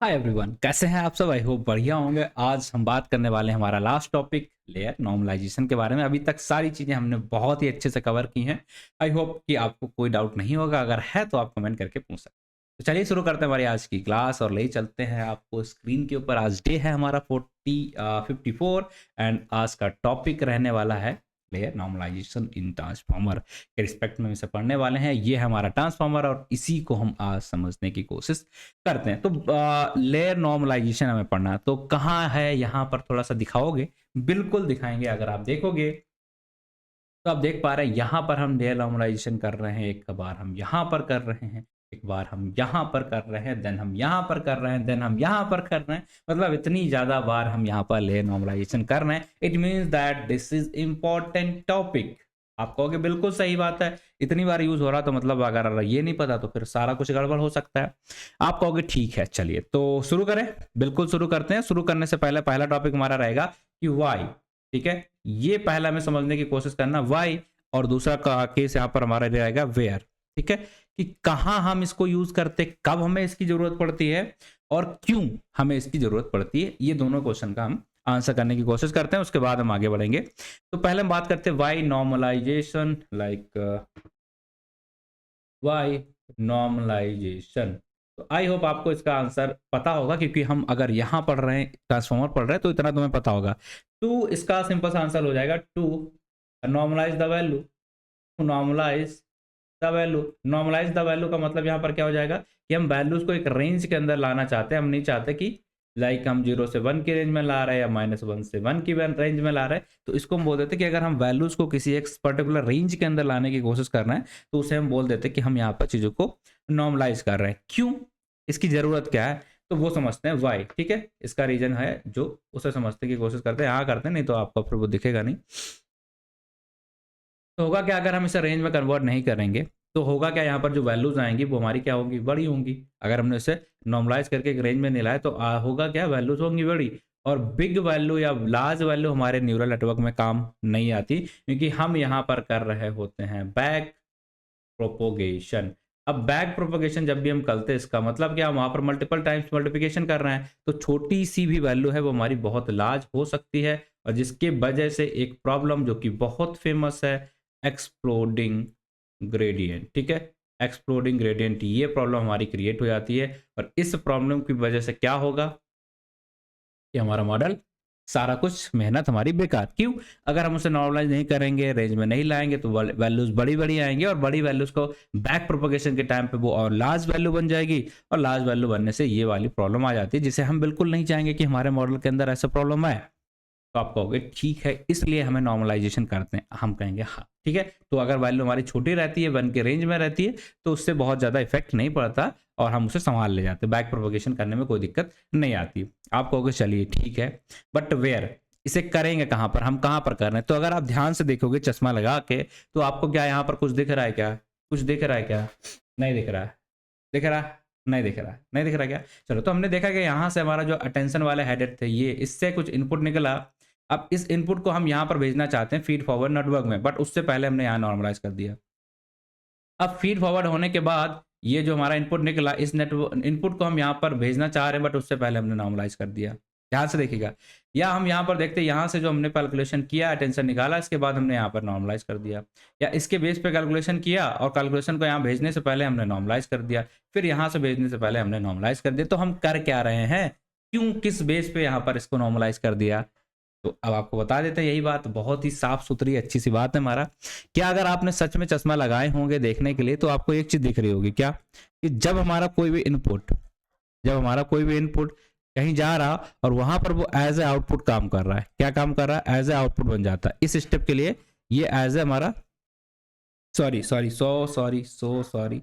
Hi everyone, कैसे हैं आप सब। आई होप बढ़िया होंगे। आज हम बात करने वाले हैं हमारा लास्ट टॉपिक लेयर नॉर्मलाइजेशन के बारे में। अभी तक सारी चीज़ें हमने बहुत ही अच्छे से कवर की हैं। आई होप कि आपको कोई डाउट नहीं होगा, अगर है तो आप कमेंट करके पूछ सकते हैं। तो चलिए शुरू करते हैं हमारी आज की क्लास और ले चलते हैं आपको स्क्रीन के ऊपर। आज डे है हमारा 54 एंड आज का टॉपिक रहने वाला है लेयर नॉर्मलाइजेशन इन ट्रांसफॉर्मर के रिस्पेक्ट में इसे पढ़ने वाले हैं। ये है हमारा ट्रांसफॉर्मर और इसी को हम आज समझने की कोशिश करते हैं। तो लेयर नॉर्मलाइजेशन हमें पढ़ना है, तो कहाँ है यहाँ पर थोड़ा सा दिखाओगे? बिल्कुल दिखाएंगे। अगर आप देखोगे तो आप देख पा रहे हैं यहाँ पर हम लेयर नॉर्मलाइजेशन कर रहे हैं, एक बार हम यहाँ पर कर रहे हैं, एक बार हम यहाँ पर कर रहे हैं, देन हम यहाँ पर कर रहे हैं, देन हम यहाँ पर कर रहे हैं। मतलब इतनी ज्यादा बार हम यहाँ पर लेयर नॉर्मलाइजेशन कर रहे हैं। It means that this is important topic. आप कहोगे बिल्कुल सही बात है, इतनी बार यूज हो रहा तो मतलब अगर ये नहीं पता तो फिर सारा कुछ गड़बड़ हो सकता है। आप कहोगे ठीक है, चलिए तो शुरू करें। बिल्कुल शुरू करते हैं। शुरू करने से पहले पहला टॉपिक हमारा रहेगा कि वाई। ठीक है, ये पहला हमें समझने की कोशिश करना वाई, और दूसरा का केस यहाँ पर हमारा रहेगा वेयर। ठीक है, कि कहाँ हम इसको यूज करते, कब हमें इसकी जरूरत पड़ती है और क्यों हमें इसकी जरूरत पड़ती है। ये दोनों क्वेश्चन का हम आंसर करने की कोशिश करते हैं, उसके बाद हम आगे बढ़ेंगे। तो पहले हम बात करते हैं वाई नॉर्मलाइजेशन, वाई नॉर्मलाइजेशन। तो आई होप आपको इसका आंसर पता होगा, क्योंकि हम अगर यहाँ पढ़ रहे हैं, ट्रांसफॉर्मर पढ़ रहे हैं, तो इतना तुम्हें पता होगा। टू इसका सिंपल सा आंसर हो जाएगा to normalize the value. Normalize the value, normalize the value का मतलब यहाँ पर क्या हो जाएगा कि हम वैल्यूज को एक रेंज के अंदर लाना चाहते हैं। हम नहीं चाहते कि हम 0 से 1 की रेंज में ला रहे हैं या -1 से 1 की रेंज में ला रहे हैं। तो इसको हम बोल देते हैं कि अगर हम वैल्यूज को किसी एक पर्टिकुलर रेंज के अंदर लाने की कोशिश कर रहे हैं, तो उसे हम बोल देते हैं कि हम यहाँ पर चीज़ों को नॉर्मलाइज कर रहे हैं। क्यों, इसकी ज़रूरत क्या है, तो वो समझते हैं वाई। ठीक है, इसका रीजन है जो उसे समझने की कोशिश करते हैं। यहाँ करते हैं, नहीं तो आपको फिर वो दिखेगा नहीं। तो होगा क्या, अगर हम इसे रेंज में कन्वर्ट नहीं करेंगे तो होगा क्या, यहाँ पर जो वैल्यूज आएंगी वो हमारी क्या होंगी, बड़ी होंगी। अगर हमने इसे नॉर्मलाइज करके एक रेंज में नहीं लाया तो होगा क्या, वैल्यूज होंगी बड़ी। और बिग वैल्यू या लार्ज वैल्यू हमारे न्यूरल नेटवर्क में काम नहीं आती, क्योंकि हम यहाँ पर कर रहे होते हैं बैक प्रोपोगेशन। अब बैक प्रोपोगेशन जब भी हम करते हैं, इसका मतलब क्या, हम वहाँ पर मल्टीपल टाइम्स मल्टीप्लिकेशन कर रहे हैं, तो छोटी सी भी वैल्यू है वो हमारी बहुत लार्ज हो सकती है। और जिसके वजह से एक प्रॉब्लम जो कि बहुत फेमस है, एक्सप्लोडिंग ग्रेडियंट। ठीक है, एक्सप्लोडिंग ग्रेडियंट, ये प्रॉब्लम हमारी क्रिएट हो जाती है। और इस प्रॉब्लम की वजह से क्या होगा कि हमारा मॉडल, सारा कुछ मेहनत हमारी बेकार। क्यों, अगर हम उसे नॉर्मलाइज नहीं करेंगे, रेंज में नहीं लाएंगे, तो वैल्यूज बड़ी बड़ी आएंगी, और बड़ी वैल्यूज को बैक प्रोपोगेशन के टाइम पे वो और लार्ज वैल्यू बन जाएगी, और लार्ज वैल्यू बनने से ये वाली प्रॉब्लम आ जाती है, जिसे हम बिल्कुल नहीं चाहेंगे कि हमारे मॉडल के अंदर ऐसा प्रॉब्लम आए। तो आप कहोगे ठीक है, इसलिए हमें नॉर्मलाइजेशन करते हैं। हम कहेंगे हाँ ठीक है। तो अगर वैल्यू हमारी छोटी रहती है, 1 के रेंज में रहती है, तो उससे बहुत ज़्यादा इफेक्ट नहीं पड़ता और हम उसे संभाल ले जाते हैं, बैक प्रोपोगेशन करने में कोई दिक्कत नहीं आती। आप कहोगे चलिए ठीक है, बट वेयर, इसे करेंगे कहाँ पर, हम कहाँ पर कर रहे हैं। तो अगर आप ध्यान से देखोगे चश्मा लगा के, तो आपको क्या यहाँ पर कुछ दिख रहा है क्या, कुछ दिख रहा है क्या, नहीं दिख रहा है, दिख रहा है, नहीं दिख रहा है, नहीं दिख रहा क्या। चलो, तो हमने देखा कि यहाँ से हमारा जो अटेंशन वाले हेडेड थे, ये इससे कुछ इनपुट निकला। अब इस इनपुट को हम यहाँ पर भेजना चाहते हैं फीड फॉरवर्ड नेटवर्क में, बट उससे पहले हमने यहाँ नॉर्मलाइज कर दिया। अब फीड फॉरवर्ड होने के बाद ये जो हमारा इनपुट निकला, इस नेटवर्क इनपुट को हम यहाँ पर भेजना चाह रहे हैं, बट उससे पहले हमने नॉर्मलाइज कर दिया। ध्यान से देखिएगा, या हम यहाँ पर देखते हैं, यहाँ से जो हमने कैलकुलेशन किया, अटेंशन निकाला, इसके बाद हमने यहाँ पर नॉर्मलाइज कर दिया, या इसके बेस पे कैलकुलेशन किया और कैलकुलेशन को यहाँ भेजने से पहले हमने नॉर्मलाइज कर दिया, फिर यहाँ से भेजने से पहले हमने नॉर्मलाइज कर दिया। तो हम कर क्या रहे हैं, क्यों, किस बेस पे यहाँ पर इसको नॉर्मलाइज कर दिया। तो अब आपको बता देते हैं, यही बात बहुत ही साफ सुथरी अच्छी सी बात है हमारा। क्या, अगर आपने सच में चश्मा लगाए होंगे देखने के लिए, तो आपको एक चीज दिख रही होगी क्या, कि जब हमारा कोई भी इनपुट, जब हमारा कोई भी इनपुट कहीं जा रहा और वहां पर वो एज ए आउटपुट काम कर रहा है, क्या काम कर रहा है, एज ए आउटपुट बन जाता है। इस स्टेप के लिए ये एज ए हमारा, सॉरी सॉरी सो सॉरी,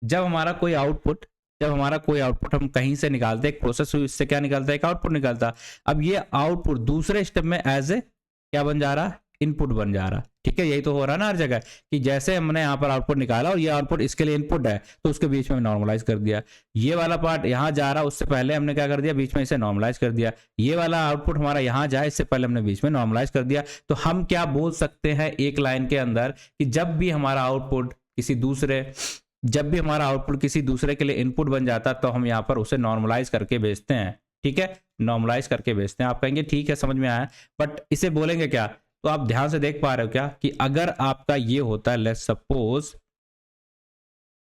जब हमारा कोई आउटपुट, जब हमारा कोई आउटपुट हम कहीं से निकालते हैं, एक प्रोसेस हुई, इससे क्या निकलता है, एक आउटपुट निकलता है। अब ये आउटपुट दूसरे स्टेप में एज ए क्या बन जा रहा, इनपुट बन जा रहा। ठीक है, यही तो हो रहा है ना हर जगह, कि जैसे हमने यहाँ पर आउटपुट निकाला और ये आउटपुट इसके लिए इनपुट है, तो उसके बीच में नॉर्मलाइज कर दिया। ये वाला पार्ट यहाँ जा रहा, उससे पहले हमने क्या कर दिया, बीच में इसे नॉर्मलाइज कर दिया। ये वाला आउटपुट हमारा यहाँ जाए, इससे पहले हमने बीच में नॉर्मलाइज कर दिया। तो हम क्या बोल सकते हैं एक लाइन के अंदर, कि जब भी हमारा आउटपुट किसी दूसरे जब भी हमारा आउटपुट किसी दूसरे के लिए इनपुट बन जाता है तो हम यहाँ पर उसे नॉर्मलाइज करके भेजते हैं। ठीक है, नॉर्मलाइज करके भेजते हैं। आप कहेंगे ठीक है समझ में आया, बट इसे बोलेंगे क्या? तो आप ध्यान से देख पा रहे हो क्या कि अगर आपका ये होता है लेट्स सपोज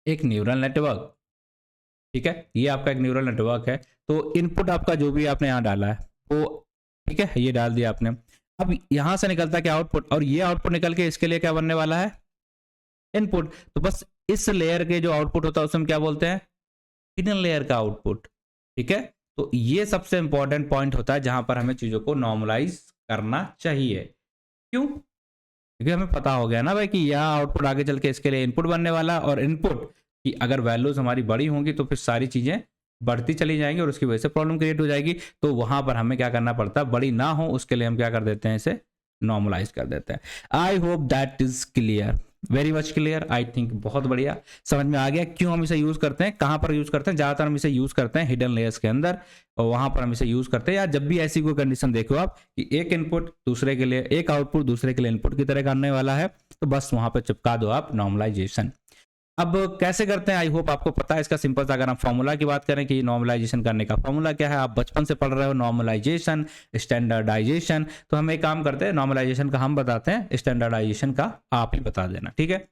एक न्यूरल नेटवर्क, ठीक है, ये आपका एक न्यूरल नेटवर्क है, तो इनपुट आपका जो भी आपने यहाँ डाला है वो, ठीक है, ये डाल दिया आपने। अब यहां से निकलता है क्या? आउटपुट। और ये आउटपुट निकल के इसके लिए क्या बनने वाला है? इनपुट। तो बस इस लेयर के जो आउटपुट होता है उसे हम क्या बोलते हैं? हिडन लेयर का आउटपुट। ठीक है, तो ये सबसे इंपॉर्टेंट पॉइंट होता है जहां पर हमें चीजों को नॉर्मलाइज करना चाहिए। क्यों? क्योंकि हमें पता हो गया ना भाई कि यह आउटपुट आगे चल के इसके लिए इनपुट बनने वाला है, और इनपुट की अगर वैल्यूज हमारी बड़ी होंगी तो फिर सारी चीजें बढ़ती चली जाएंगी और उसकी वजह से प्रॉब्लम क्रिएट हो जाएगी। तो वहां पर हमें क्या करना पड़ता है? बड़ी ना हो उसके लिए हम क्या कर देते हैं? इसे नॉर्मलाइज कर देते हैं। I hope that is clear, very much clear, I think बहुत बढ़िया समझ में आ गया क्यों हम इसे यूज करते हैं, कहां पर यूज करते हैं। ज्यादातर हम इसे यूज करते हैं हिडन लेयर्स के अंदर, और वहां पर हम इसे यूज करते हैं। या जब भी ऐसी कोई कंडीशन देखो आप कि एक इनपुट दूसरे के लिए, एक आउटपुट दूसरे के लिए इनपुट की तरह करने वाला है, तो बस वहां पर चिपका दो आप नॉर्मलाइजेशन। अब कैसे करते हैं आई होप आपको पता है इसका सिंपल सा। अगर हम फॉर्मूला की बात करें कि नॉर्मलाइजेशन करने का फॉर्मूला क्या है, आप बचपन से पढ़ रहे हो नॉर्मलाइजेशन, स्टैंडर्डाइजेशन, तो हम एक काम करते हैं नॉर्मलाइजेशन का हम बताते हैं, स्टैंडर्डाइजेशन का आप ही बता देना। ठीक है,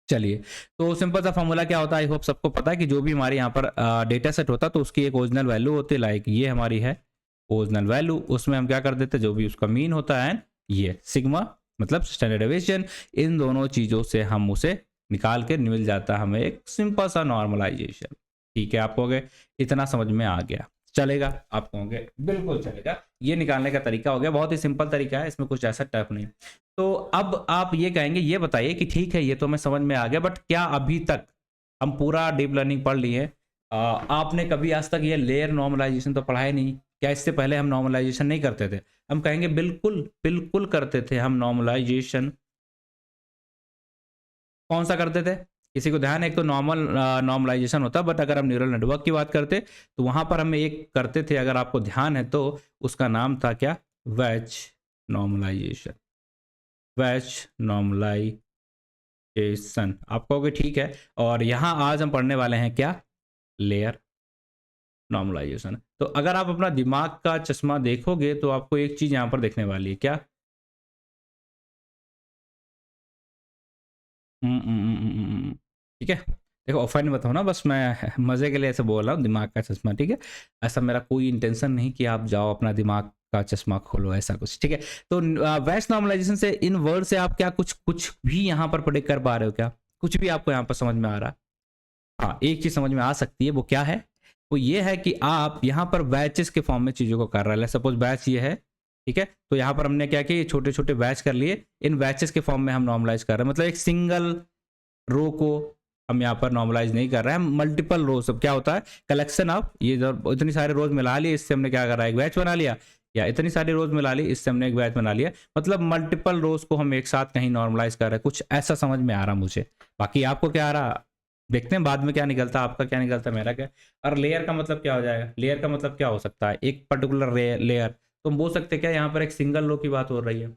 चलिए। तो सिंपल सा फॉर्मूला क्या होता है आई होप सबको पता है कि जो भी हमारे यहाँ पर डेटा सेट होता है तो उसकी एक ओरिजिनल वैल्यू होती है, लाइक ये हमारी है ओरिजिनल वैल्यू। उसमें हम क्या कर देते हैं? जो भी उसका मीन होता है ये सिग्मा मतलब स्टैंडर्ड डेविएशन, इन दोनों चीजों से हम उसे निकाल के मिल जाता है हमें एक सिंपल सा नॉर्मलाइजेशन। ठीक है, आप कहोगे इतना समझ में आ गया, चलेगा? आप कहोगे बिल्कुल चलेगा, ये निकालने का तरीका हो गया, बहुत ही सिंपल तरीका है, इसमें कुछ ऐसा टफ नहीं। तो अब आप ये कहेंगे, ये बताइए कि ठीक है ये तो हमें समझ में आ गया, बट क्या अभी तक हम पूरा डीप लर्निंग पढ़ लिए, आपने कभी आज तक ये लेयर नॉर्मलाइजेशन तो पढ़ा ही नहीं? क्या इससे पहले हम नॉर्मलाइजेशन नहीं करते थे? हम कहेंगे बिल्कुल बिल्कुल करते थे हम नॉर्मलाइजेशन। कौन सा करते थे? किसी को ध्यान है? एक तो नॉर्मल नॉर्मलाइजेशन होता, बट अगर हम न्यूरल नेटवर्क की बात करते तो वहां पर हम एक करते थे, अगर आपको ध्यान है तो उसका नाम था क्या? Weight normalization. Weight normalization. आप कहोगे ठीक है, और यहां आज हम पढ़ने वाले हैं क्या? Layer normalization. तो अगर आप अपना दिमाग का चश्मा देखोगे तो आपको एक चीज यहां पर देखने वाली है क्या? ठीक है, देखो ऑफलाइन मत हो ना, बस मैं मजे के लिए ऐसे बोल रहा हूँ दिमाग का चश्मा। ठीक है, ऐसा मेरा कोई इंटेंशन नहीं कि आप जाओ अपना दिमाग का चश्मा खोलो, ऐसा कुछ। ठीक है, तो वेस्ट नॉर्मलाइजेशन से इन वर्ड से आप क्या कुछ कुछ भी यहाँ पर प्रेडिक्ट कर पा रहे हो क्या? कुछ भी आपको यहाँ पर समझ में आ रहा है? हाँ, एक चीज समझ में आ सकती है, वो क्या है? वो ये है कि आप यहाँ पर बैचेस के फॉर्म में चीजों को कर रहे हैं। सपोज बैच ये है, ठीक है, तो यहाँ पर हमने क्या किया? छोटे छोटे बैच कर लिए, इन बैचेस के फॉर्म में हम नॉर्मलाइज कर रहे हैं। मतलब एक सिंगल रो को हम यहाँ पर नॉर्मलाइज नहीं कर रहे हैं, मल्टीपल रोज। सब क्या होता है? कलेक्शन ऑफ, ये इतनी सारे रोज मिला लिए, इससे हमने क्या करा? एक बैच बना लिया। या इतनी सारी रोज मिला ली, इससे हमने एक बैच बना लिया। मतलब मल्टीपल रोज को हम एक साथ कहीं नॉर्मलाइज कर रहे हैं, कुछ ऐसा समझ में आ रहा मुझे। बाकी आपको क्या आ रहा देखते हैं बाद में, क्या निकलता आपका, क्या निकलता मेरा क्या। और लेयर का मतलब क्या हो जाएगा? लेयर का मतलब क्या हो सकता है? एक पर्टिकुलर लेयर। तो हम बोल सकते हैं क्या यहाँ पर एक सिंगल रो की बात हो रही है,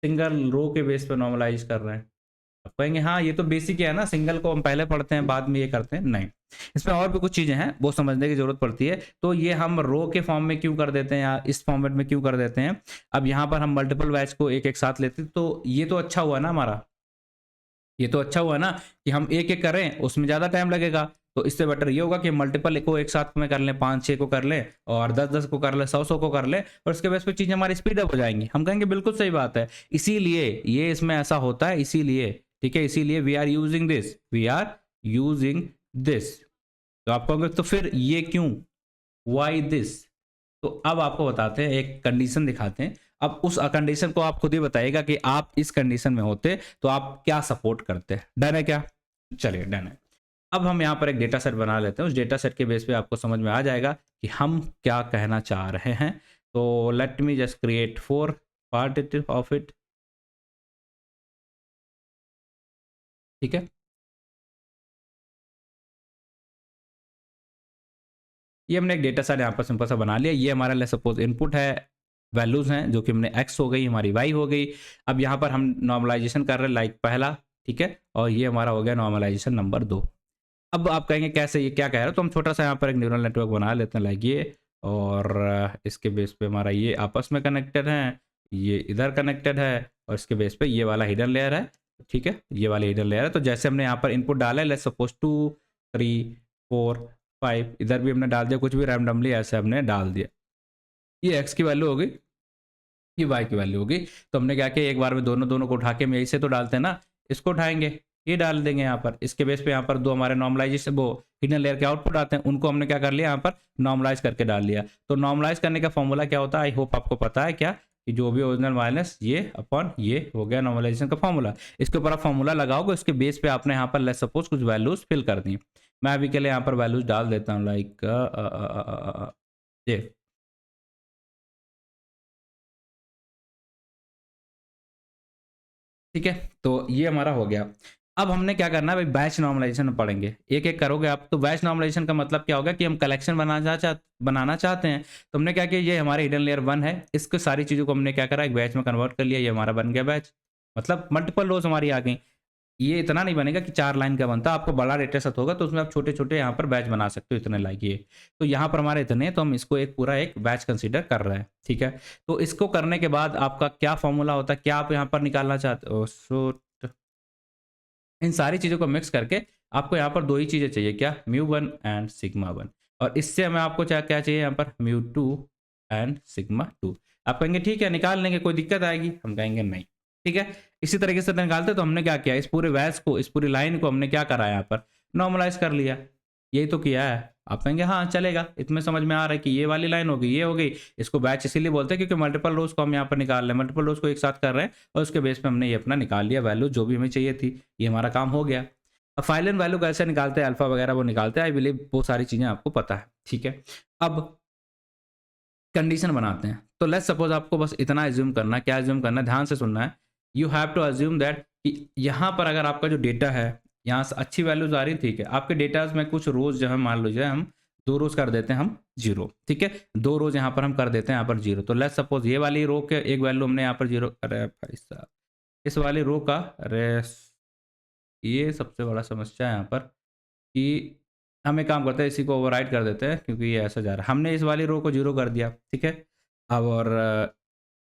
सिंगल रो के बेस पर नॉर्मलाइज कर रहे हैं। आप कहेंगे हाँ ये तो बेसिक है ना, सिंगल को हम पहले पढ़ते हैं बाद में ये करते हैं। नहीं, इसमें और भी कुछ चीजें हैं वो समझने की जरूरत पड़ती है। तो ये हम रो के फॉर्म में क्यों कर देते हैं या इस फॉर्मेट में क्यों कर देते हैं? अब यहाँ पर हम मल्टीपल बैच को एक एक साथ लेते हैं, तो ये तो अच्छा हुआ ना हमारा, ये तो अच्छा हुआ ना कि हम एक एक करें, उसमें ज्यादा टाइम लगेगा। तो इससे बेटर ये होगा कि मल्टीपल को एक साथ में कर लें, 5-6 को कर लें, और 10-10 को कर लें, 100-100 को कर लें, और उसके बेस पे चीजें हमारी स्पीड अप हो जाएंगी। हम कहेंगे बिल्कुल सही बात है, इसीलिए ये इसमें ऐसा होता है, इसीलिए। ठीक है, इसीलिए we are using this, we are using this. तो आप कहोगे तो फिर ये क्यों, वाई दिस? तो अब आपको बताते हैं, एक कंडीशन दिखाते हैं। अब उस कंडीशन को आप खुद ही बताइएगा कि आप इस कंडीशन में होते तो आप क्या सपोर्ट करते। डन है क्या? चलिए डन है। अब हम यहाँ पर एक डेटा सेट बना लेते हैं, उस डेटा सेट के बेस पे आपको समझ में आ जाएगा कि हम क्या कहना चाह रहे हैं। तो let me just create 4 part of it. ठीक है, ये हमने एक डेटा सेट यहाँ पर सिंपल सा बना लिया। ये हमारा ले सपोज इनपुट है, वैल्यूज हैं जो कि हमने एक्स हो गई, हमारी वाई हो गई। अब यहाँ पर हम नॉर्मलाइजेशन कर रहे हैं, लाइक पहला, ठीक है, और ये हमारा हो गया नॉर्मलाइजेशन नंबर 2। अब आप कहेंगे कैसे, ये क्या कह रहे हो, तो हम छोटा सा यहाँ पर एक न्यूरल नेटवर्क बना लेते हैं लाइक ये, और इसके बेस पे हमारा ये आपस में कनेक्टेड है, ये इधर कनेक्टेड है, और इसके बेस पे ये वाला हिडन लेयर है, ठीक है, ये वाली हिडन लेयर है। तो जैसे हमने यहाँ पर इनपुट डाला है, लेट्स सपोज 2 3 4 5, इधर भी हमने डाल दिया, कुछ भी रैंडमली ऐसे हमने डाल दिया, ये x की वैल्यू होगी, ये y की वैल्यू होगी। तो हमने क्या किया, एक बार में दोनों दोनों को उठा के हम यही से तो डालते हैं ना, इसको उठाएंगे, ये डाल देंगे यहाँ पर, इसके बेस पे यहाँ पर दो हमारे नॉर्मलाइजेशन वो हिडन लेयर के आउटपुट आते हैं, उनको हमने क्या कर लिया, यहाँ पर नॉर्मलाइज करके डाल लिया। तो नॉर्मलाइज करने का फॉर्मूला क्या होता है, आई होप आपको पता है क्या, कि जो भी ओरिजिनल माइनस ये अपॉन ये हो गया नॉर्मलाइजेशन का फॉर्मूला। इसके ऊपर आप फॉर्मूला लगाओगे, उसके बेस पे आपने यहाँ पर लेट्स सपोज कुछ वैल्यूज फिल कर दी। मैं अभी के लिए यहाँ पर वैल्यूज डाल देता हूँ लाइक ये, ठीक है, तो ये हमारा हो गया। अब हमने क्या करना है भाई, बैच नॉर्मलाइजेशन में पढ़ेंगे, एक एक करोगे आप। तो बैच नॉर्मलाइजेशन का मतलब क्या होगा कि हम कलेक्शन बनाना चाहते हैं। तो हमने क्या किया, ये हमारे हिडन लेयर 1 है, इसको सारी चीज़ों को हमने क्या करा, एक बैच में कन्वर्ट कर लिया, ये हमारा बन गया बैच, मतलब मल्टीपल रोज हमारी आ गई। ये इतना नहीं बनेगा कि 4 लाइन का बनता, आपको बड़ा डेटा सेट होगा तो उसमें आप छोटे छोटे यहाँ पर बैच बना सकते हो, इतने लाइक ये। तो यहाँ पर हमारे इतने, तो हम इसको एक पूरा एक बैच कंसीडर कर रहे हैं, ठीक है। तो इसको करने के बाद आपका क्या फॉर्मूला होता है, क्या आप यहाँ पर निकालना चाहते हो, सो इन सारी चीज़ों को मिक्स करके आपको यहाँ पर दो ही चीज़ें चाहिए, क्या, μ1 एंड σ1, और इससे हमें आपको क्या चाहिए यहाँ पर, μ2 एंड σ2। आप कहेंगे ठीक है निकाल लेंगे, कोई दिक्कत आएगी, हम कहेंगे नहीं, ठीक है। इसी तरीके से निकालते तो हमने क्या किया, इस पूरे वैल्स को, इस पूरी लाइन को हमने क्या करा यहाँ पर, नॉर्मलाइज कर लिया, यही तो किया है। आप कहेंगे हाँ चलेगा, इसमें समझ में आ रहा है कि ये वाली लाइन होगी, ये हो गई, इसको बैच इसीलिए बोलते हैं क्योंकि मल्टीपल रोज को हम यहाँ पर निकाल रहे हैं, मल्टीपल रोज को एक साथ कर रहे हैं, और उसके बेस पे हमने ये अपना निकाल लिया वैल्यू जो भी हमें चाहिए थी, ये हमारा काम हो गया। अब फाइनल वैल्यू कैसे निकालते हैं, अल्फा वगैरह वो निकालते हैं, आई बिलीव वो सारी चीज़ें आपको पता है, ठीक है। अब कंडीशन बनाते हैं, तो लेट्स सपोज आपको बस इतना एज्यूम करना है, क्या एज्यूम करना है, ध्यान से सुनना है, you have to assume that यहाँ पर अगर आपका जो डेटा है, यहाँ से अच्छी वैल्यूज आ रही, ठीक है, आपके डेटाज में कुछ रोज जो है, मान लीजिए हम 2 रोज कर देते हैं हम 0, ठीक है, 2 रोज यहाँ पर हम कर देते हैं यहाँ पर 0। तो लेट्स सपोज ये वाली रो के एक वैल्यू हमने यहाँ पर 0, अरे भाई साहब, इस वाली रो का, अरे ये सबसे बड़ा समस्या है यहाँ पर कि हम एक काम करते हैं, इसी को ओवरराइड कर देते हैं क्योंकि ये ऐसा जा रहा है। हमने इस वाली रो को 0 कर दिया, ठीक है। अब और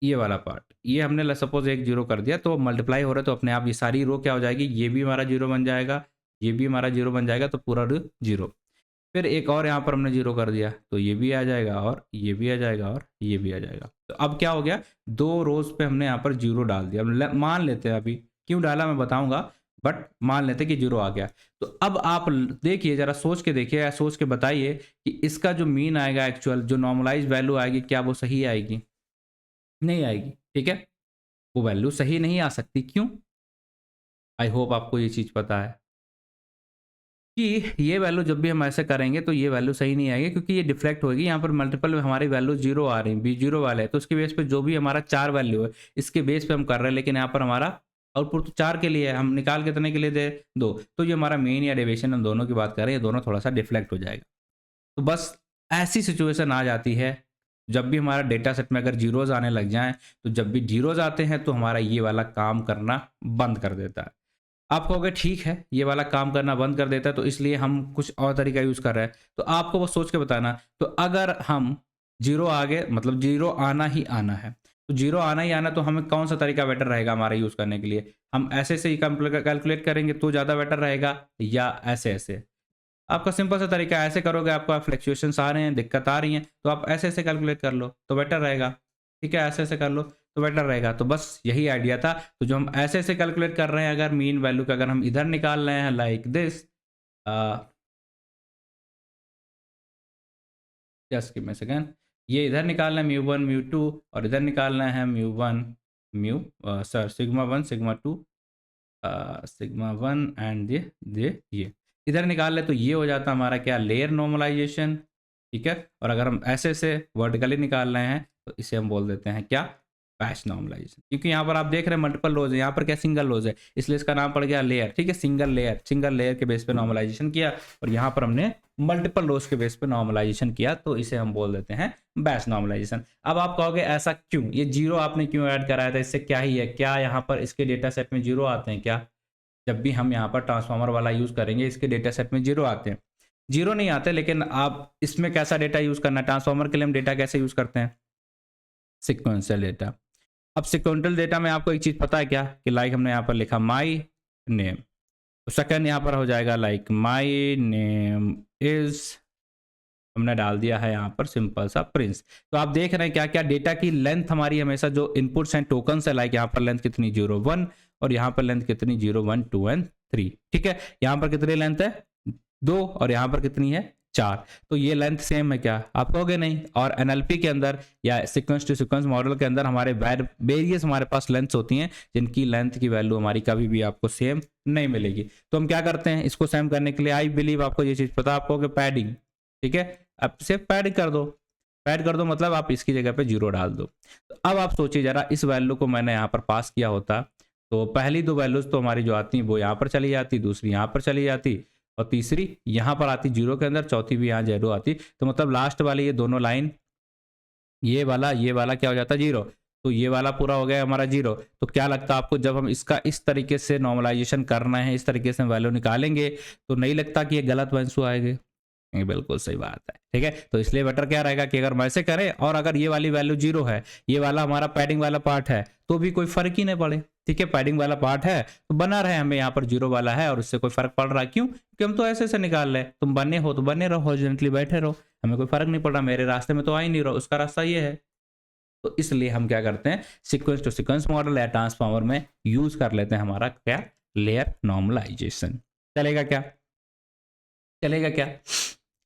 ये वाला पार्ट, ये हमने सपोज एक 0 कर दिया, तो मल्टीप्लाई हो रहा है तो अपने आप ये सारी रो क्या हो जाएगी, ये भी हमारा 0 बन जाएगा, ये भी हमारा 0 बन जाएगा, तो पूरा रो 0। फिर एक और यहाँ पर हमने 0 कर दिया, तो ये भी आ जाएगा, और ये भी आ जाएगा, और ये भी आ जाएगा। तो अब क्या हो गया, 2 रोज पे हमने यहाँ पर 0 डाल दिया। मान लेते हैं, अभी क्यों डाला मैं बताऊंगा, बट मान लेते कि 0 आ गया। तो अब आप देखिए, जरा सोच के देखिए या सोच के बताइए कि इसका जो मीन आएगा, एक्चुअल जो नॉर्मलाइज वैल्यू आएगी, क्या वो सही आएगी, नहीं आएगी, ठीक है, वो वैल्यू सही नहीं आ सकती। क्यों, आई होप आपको ये चीज़ पता है कि ये वैल्यू जब भी हम ऐसे करेंगे तो ये वैल्यू सही नहीं आएगी, क्योंकि ये डिफ्लेक्ट होगी। यहाँ पर मल्टीपल हमारी वैल्यू 0 आ रही है, B0 वाले है, तो उसके बेस पे जो भी हमारा 4 वैल्यू है, इसके बेस पे हम कर रहे हैं, लेकिन यहाँ पर हमारा आउटपुट तो 4 के लिए है, हम निकाल कितने के लिए दे 2। तो ये हमारा मेन या डेविएशन, हम दोनों की बात कर रहे हैं, ये दोनों थोड़ा सा डिफ्लेक्ट हो जाएगा। तो बस ऐसी सिचुएशन आ जाती है जब भी हमारा डेटा सेट में अगर जीरोज आने लग जाएं, तो जब भी जीरोज आते हैं तो हमारा ये वाला काम करना बंद कर देता है। आप कहोगे ठीक है, ये वाला काम करना बंद कर देता है, तो इसलिए हम कुछ और तरीका यूज कर रहे हैं। तो आपको वो सोच के बताना, तो अगर हम 0 आगे, मतलब 0 आना ही आना है, तो 0 आना ही आना, तो हमें कौन सा तरीका बेटर रहेगा हमारा यूज करने के लिए, हम ऐसे से ही कैलकुलेट करेंगे तो ज़्यादा बेटर रहेगा, या ऐसे ऐसे। आपका सिंपल सा तरीका, ऐसे करोगे आपका फ्लक्चुएशंस आ रहे हैं, दिक्कत आ रही हैं, तो आप ऐसे ऐसे कैलकुलेट कर लो तो बेटर रहेगा, ठीक है, ऐसे ऐसे कर लो तो बेटर रहेगा। तो बस यही आइडिया था। तो जो हम ऐसे ऐसे कैलकुलेट कर रहे हैं, अगर मीन वैल्यू का अगर हम इधर निकाल रहे हैं like this, just give me a second, ये इधर निकालना है μ1 μ2, और इधर निकालना है μ1 σ1 σ2 σ1 एंड ये इधर निकाल ले, तो ये हो जाता हमारा क्या, लेयर नॉर्मलाइजेशन, ठीक है। और अगर हम ऐसे से वर्टिकली निकाल रहे हैं तो इसे हम बोल देते हैं क्या, पैच नॉर्मलाइजेशन, क्योंकि यहाँ पर आप देख रहे हैं मल्टीपल रोज है, यहाँ पर क्या सिंगल रोज है, इसलिए इसका नाम पड़ गया लेयर, ठीक है। सिंगल लेयर के बेस पे नॉर्मलाइजेशन किया, और यहाँ पर हमने मल्टीपल रोज के बेस पे नॉर्मलाइजेशन किया, तो इसे हम बोल देते हैं बैच नॉर्मलाइजेशन। अब आप कहोगे ऐसा क्यों, ये 0 आपने क्यों ऐड कराया था, इससे क्या ही है, क्या यहाँ पर इसके डेटा सेट में 0 आते हैं क्या, जब भी हम यहाँ पर ट्रांसफार्मर वाला यूज़ करेंगे इसके डेटा सेट में 0 आते हैं, 0 नहीं आते, लेकिन आप इसमें कैसा डेटा यूज़ करना है, ट्रांसफार्मर के लिए हम डेटा कैसे यूज़ करते हैं, सिक्वेंशियल डेटा। अब सिक्वेंशियल डेटा में आपको एक चीज़ पता है क्या, कि लाइक हमने यहाँ पर लिखा माई नेम, सेकंड यहाँ पर हो जाएगा लाइक माई नेम इज, हमने डाल दिया है यहाँ पर सिंपल सा प्रिंस। तो आप देख रहे हैं क्या क्या डेटा की लेंथ हमारी हमेशा जो इनपुट्स एंड टोकन्स है, लाइक यहाँ पर लेंथ कितनी 0 1 और यहाँ पर लेंथ कितनी 0 1 2 एंड 3, ठीक है। यहाँ पर कितनी लेंथ है 2 और यहाँ पर कितनी है 4, तो ये लेंथ सेम है क्या, आप कहोगे नहीं। और एनएलपी के अंदर या सीक्वेंस टू सीक्वेंस मॉडल के अंदर हमारे वेरियस हमारे पास लेंथ्स होती हैं जिनकी लेंथ की वैल्यू हमारी कभी भी आपको सेम नहीं मिलेगी। तो हम क्या करते हैं इसको सेम करने के लिए, आई बिलीव आपको ये चीज़ पता, आप कहोगे पैडिंग, ठीक है, अब सिर्फ पैड कर दो, पैड कर दो मतलब आप इसकी जगह पे 0 डाल दो। तो अब आप सोचिए जरा, इस वैल्यू को मैंने यहाँ पर पास किया होता तो पहली 2 वैल्यूज तो हमारी जो आती वो यहाँ पर चली जाती, दूसरी यहाँ पर चली जाती और तीसरी यहाँ पर आती 0 के अंदर, चौथी भी यहाँ 0 आती। तो मतलब लास्ट वाली ये दोनों लाइन, ये वाला क्या हो जाता 0, तो ये वाला पूरा हो गया हमारा 0। तो क्या लगता है आपको, जब हम इसका इस तरीके से नॉर्मलाइजेशन करना है, इस तरीके से वैल्यू निकालेंगे, तो नहीं लगता कि ये गलत वैल्यू आएगी, बिल्कुल सही बात है, ठीक है। तो इसलिए बेटर क्या रहेगा कि अगर हम ऐसे करें और अगर ये वाली वैल्यू 0 है, ये वाला हमारा पैडिंग वाला पार्ट है, तो भी कोई फर्क ही नहीं पड़े, ठीक है। पैडिंग वाला पार्ट है तो बना रहे, हमें यहाँ पर 0 वाला है और उससे कोई फर्क पड़ रहा है, क्यों, क्योंकि हम तो ऐसे निकाल रहे हैं। तुम बने हो तो बने रहो, हॉरिजॉन्टली बैठे रहो, हमें कोई फर्क नहीं पड़ रहा, मेरे रास्ते में तो आ ही नहीं रहा, उसका रास्ता ये है। तो इसलिए हम क्या करते हैं, सीक्वेंस टू सीक्वेंस मॉडल या ट्रांसफार्मर में यूज कर लेते हैं हमारा क्या, लेयर नॉर्मलाइजेशन। चलेगा क्या, चलेगा क्या,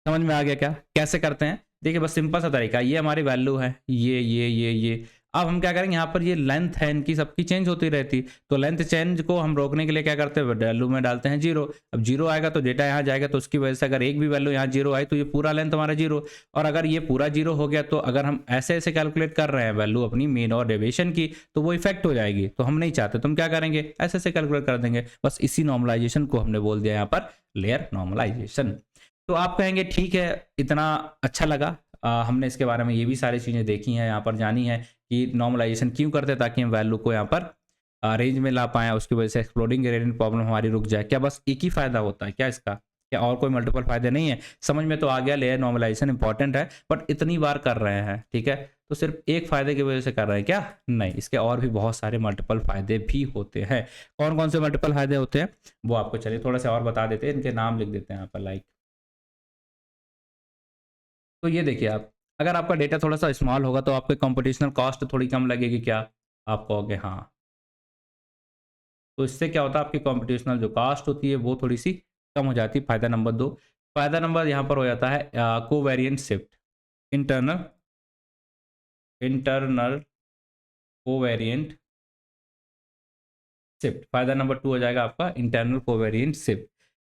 समझ में आ गया क्या, कैसे करते हैं। देखिए बस सिंपल सा तरीका, ये हमारी वैल्यू है, ये अब हम क्या करेंगे, यहाँ पर ये लेंथ है इनकी सबकी चेंज होती रहती, तो लेंथ चेंज को हम रोकने के लिए क्या करते हैं, वैल्यू में डालते हैं 0। अब 0 आएगा तो डेटा यहाँ जाएगा, तो उसकी वजह से अगर एक भी वैल्यू यहाँ 0 आई तो ये पूरा लेंथ हमारा 0। और अगर ये पूरा 0 हो गया तो अगर हम ऐसे ऐसे कैलकुलेट कर रहे हैं वैल्यू अपनी मेन और डेविएशन की, तो वो इफेक्ट हो जाएगी, तो हम नहीं चाहते। तो हम क्या करेंगे, ऐसे ऐसे कैलकुलेट कर देंगे, बस इसी नॉर्मलाइजेशन को हमने बोल दिया यहाँ पर लेयर नॉर्मलाइजेशन। तो आप कहेंगे ठीक है, इतना अच्छा लगा, हमने इसके बारे में ये भी सारी चीज़ें देखी हैं, यहाँ पर जानी है कि नॉर्मलाइजेशन क्यों करते हैं, ताकि हम वैल्यू को यहाँ पर रेंज में ला पाएँ, उसकी वजह से एक्सप्लोडिंग ग्रेडियंट प्रॉब्लम हमारी रुक जाए। क्या बस एक ही फ़ायदा होता है क्या इसका, क्या और कोई मल्टीपल फ़ायदे नहीं है। समझ में तो आ गया लेयर नॉर्मलाइजेशन इंपॉर्टेंट है, बट इतनी बार कर रहे हैं, ठीक है, तो सिर्फ एक फ़ायदे की वजह से कर रहे हैं क्या, नहीं, इसके और भी बहुत सारे मल्टीपल फ़ायदे भी होते हैं। कौन कौन से मल्टीपल फ़ायदे होते हैं वो आपको चलिए थोड़ा सा और बता देते हैं, इनके नाम लिख देते हैं यहाँ पर। लाइक तो ये देखिए आप, अगर आपका डेटा थोड़ा सा स्मॉल होगा तो आपको कंप्यूटेशनल कॉस्ट थोड़ी कम लगेगी, क्या आप कहोगे हाँ। तो इससे क्या होता है, आपकी कंप्यूटेशनल जो कॉस्ट होती है वो थोड़ी सी कम हो जाती है, फायदा नंबर 2। फायदा नंबर यहाँ पर हो जाता है covariant shift, internal internal covariant shift. फायदा नंबर 2 हो जाएगा आपका इंटरनल कोवेरिएंट शिफ्ट।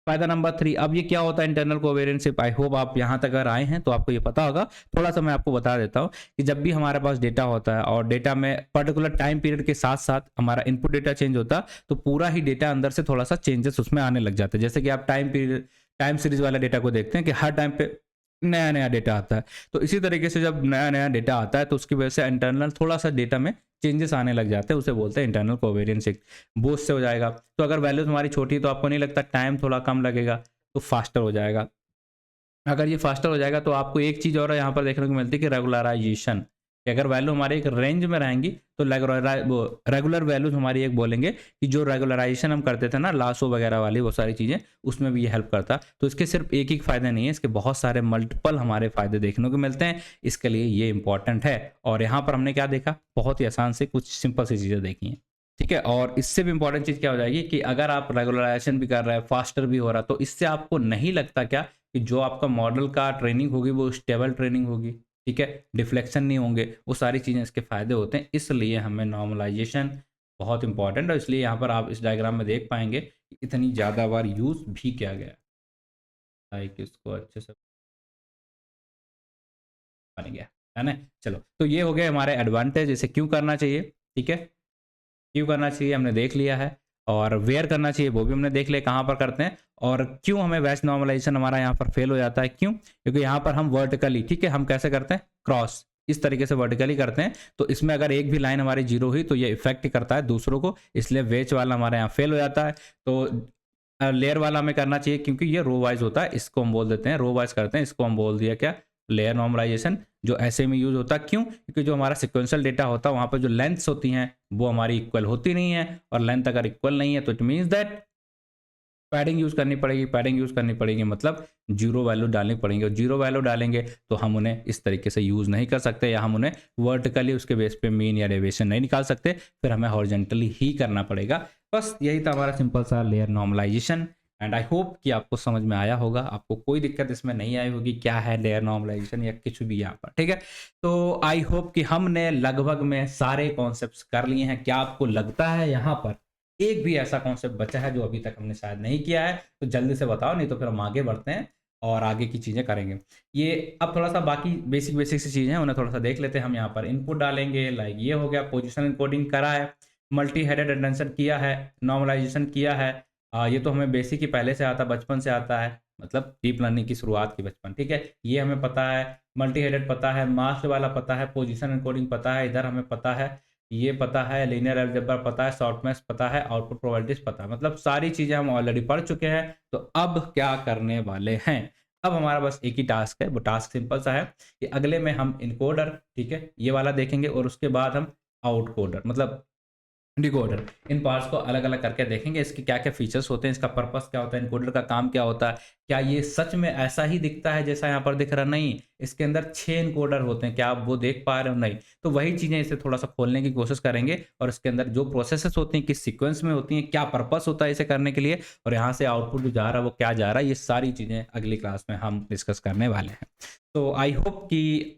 फायदा नंबर 3, अब ये क्या होता है internal covariant shift, I hope आप यहाँ तक अगर आए हैं तो आपको ये पता होगा। थोड़ा सा मैं आपको बता देता हूँ कि जब भी हमारे पास डेटा होता है और डेटा में पर्टिकुलर टाइम पीरियड के साथ साथ हमारा इनपुट डेटा चेंज होता है, तो पूरा ही डेटा अंदर से थोड़ा सा चेंजेस उसमें आने लग जाते हैं। जैसे कि आप टाइम पीरियड टाइम सीरीज वाला डेटा को देखते हैं कि हर टाइम पे नया नया डेटा आता है, तो इसी तरीके से जब नया नया डेटा आता है तो उसकी वजह से इंटरनल थोड़ा सा डेटा में चेंजेस आने लग जाते हैं, उसे बोलते हैं इंटरनल कोवेरिएंट शिफ्ट। बोथ से हो जाएगा, तो अगर वैल्यूज हमारी छोटी है तो आपको नहीं लगता टाइम थोड़ा कम लगेगा, तो फास्टर हो जाएगा। अगर ये फास्टर हो जाएगा तो आपको एक चीज़ और यहाँ पर देखने को मिलती है कि रेगुलराइजेशन, कि अगर वैल्यू हमारी एक रेंज में रहेंगी तो रेगुलर वैल्यूज हमारी एक बोलेंगे कि जो रेगुलराइजेशन हम करते थे ना, लासो वगैरह वाली वो सारी चीज़ें, उसमें भी ये हेल्प करता। तो इसके सिर्फ एक ही फ़ायदे नहीं है, इसके बहुत सारे मल्टीपल हमारे फ़ायदे देखने को मिलते हैं, इसके लिए ये इंपॉर्टेंट है। और यहाँ पर हमने क्या देखा, बहुत ही आसान से कुछ सिंपल सी चीज़ें देखी हैं, ठीक है। और इससे भी इंपॉर्टेंट चीज़ क्या हो जाएगी कि अगर आप रेगुलराइजेशन भी कर रहे हैं, फास्टर भी हो रहा, तो इससे आपको नहीं लगता क्या कि जो आपका मॉडल का ट्रेनिंग होगी वो स्टेबल ट्रेनिंग होगी, ठीक है, डिफ्लेक्शन नहीं होंगे, वो सारी चीज़ें इसके फ़ायदे होते हैं। इसलिए हमें नॉर्मलाइजेशन बहुत इंपॉर्टेंट है, इसलिए यहाँ पर आप इस डायग्राम में देख पाएंगे कि इतनी ज़्यादा बार यूज़ भी किया गया, लाइक इसको अच्छे से बन गया है ना। चलो, तो ये हो गए हमारे एडवांटेज, इसे क्यों करना चाहिए, ठीक है, क्यों करना चाहिए हमने देख लिया है, और वेयर करना चाहिए वो भी हमने देख लिया कहाँ पर करते हैं, और क्यों हमें वैच नॉर्मलाइजेशन हमारा यहाँ पर फेल हो जाता है, क्यों, क्योंकि यहाँ पर हम वर्टिकली, ठीक है, हम कैसे करते हैं क्रॉस, इस तरीके से वर्टिकली करते हैं तो इसमें अगर एक भी लाइन हमारी जीरो हुई तो ये इफेक्ट करता है दूसरों को, इसलिए वेच वाला हमारे यहाँ फेल हो जाता है। तो लेयर वाला हमें करना चाहिए क्योंकि ये रो वाइज होता है, इसको हम बोल देते हैं रो वाइज करते हैं, इसको हम बोल दिया क्या, लेयर नॉर्मलाइजेशन, जो ऐसे में यूज होता है। क्यों? क्योंकि जो हमारा सिक्वेंशियल डेटा होता है वहाँ पर जो लेंथ्स होती हैं वो हमारी इक्वल होती नहीं है, और लेंथ अगर इक्वल नहीं है तो it means that padding use करनी पड़ेगी। पैडिंग यूज़ करनी पड़ेगी मतलब जीरो वैल्यू डालनी पड़ेंगे, और जीरो वैल्यू डालेंगे तो हम उन्हें इस तरीके से यूज़ नहीं कर सकते, या हम उन्हें वर्टिकली उसके बेस पे मीन या डेविएशन नहीं निकाल सकते, फिर हमें हॉरिजॉन्टली ही करना पड़ेगा। बस यही था हमारा सिंपल सा layer normalization. And I hope कि आपको समझ में आया होगा, आपको कोई दिक्कत इसमें नहीं आई होगी क्या है लेयर नॉर्मलाइजेशन या कुछ भी यहाँ पर, ठीक है। तो आई होप कि हमने लगभग में सारे कॉन्सेप्ट्स कर लिए हैं। क्या आपको लगता है यहाँ पर एक भी ऐसा कॉन्सेप्ट बचा है जो अभी तक हमने शायद नहीं किया है? तो जल्दी से बताओ, नहीं तो फिर हम आगे बढ़ते हैं और आगे की चीज़ें करेंगे। ये अब थोड़ा सा बाकी बेसिक बेसिक सी चीज़ें हैं, उन्हें थोड़ा सा देख लेते हैं। हम यहाँ पर इनपुट डालेंगे, लाइक ये हो गया, पोजीशन इनकोडिंग करा है, मल्टी हेडेड रिडंडेंशन किया है, नॉर्मलाइजेशन किया है। ये तो हमें बेसिक ही पहले से आता, बचपन से आता है, मतलब डीप लर्निंग की शुरुआत की बचपन, ठीक है। ये हमें पता है, मल्टी हेडेड पता है, मास्क वाला पता है, पोजीशन इनकोडिंग पता है, इधर हमें पता है, ये पता है, लीनियर अलजेब्रा पता है, शॉर्टमेश पता है, आउटपुट प्रोबेबिलिटीज पता है, मतलब सारी चीज़ें हम ऑलरेडी पढ़ चुके हैं। तो अब क्या करने वाले हैं? अब हमारा बस एक ही टास्क है, वो टास्क सिंपल सा है कि अगले में हम इनकोडर, ठीक है, ये वाला देखेंगे, और उसके बाद हम आउटकोडर मतलब डिकोडर, इन पार्ट्स को अलग अलग करके देखेंगे, इसके क्या क्या फीचर्स होते हैं, इसका पर्पस क्या होता है, इनकोडर का काम क्या होता है, क्या ये सच में ऐसा ही दिखता है जैसा यहाँ पर दिख रहा? नहीं, इसके अंदर 6 इनकोडर होते हैं, क्या आप वो देख पा रहे हो? नहीं। तो वही चीज़ें इसे थोड़ा सा खोलने की कोशिश करेंगे, और इसके अंदर जो प्रोसेसेस होती हैं किस सीक्वेंस में होती हैं, क्या पर्पस होता है इसे करने के लिए, और यहाँ से आउटपुट जो जा रहा है वो क्या जा रहा है, ये सारी चीज़ें अगली क्लास में हम डिस्कस करने वाले हैं। तो आई होप कि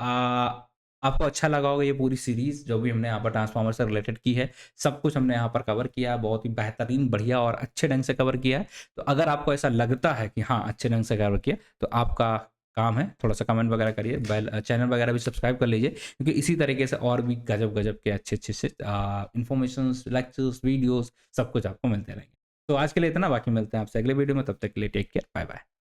आपको अच्छा लगा होगा ये पूरी सीरीज जो भी हमने यहाँ पर ट्रांसफार्मर से रिलेटेड की है। सब कुछ हमने यहाँ पर कवर किया है, बहुत ही बेहतरीन, बढ़िया और अच्छे ढंग से कवर किया है। तो अगर आपको ऐसा लगता है कि हाँ अच्छे ढंग से कवर किया, तो आपका काम है थोड़ा सा कमेंट वगैरह करिए, बेल चैनल वगैरह भी सब्सक्राइब कर लीजिए, क्योंकि इसी तरीके से और भी गजब गजब के अच्छे अच्छे से इन्फॉर्मेशन, लेक्चर्स, वीडियोस सब कुछ आपको मिलते रहेंगे। तो आज के लिए इतना, बाकी मिलते हैं आपसे अगले वीडियो में, तब तक के लिए टेक केयर, बाय बाय।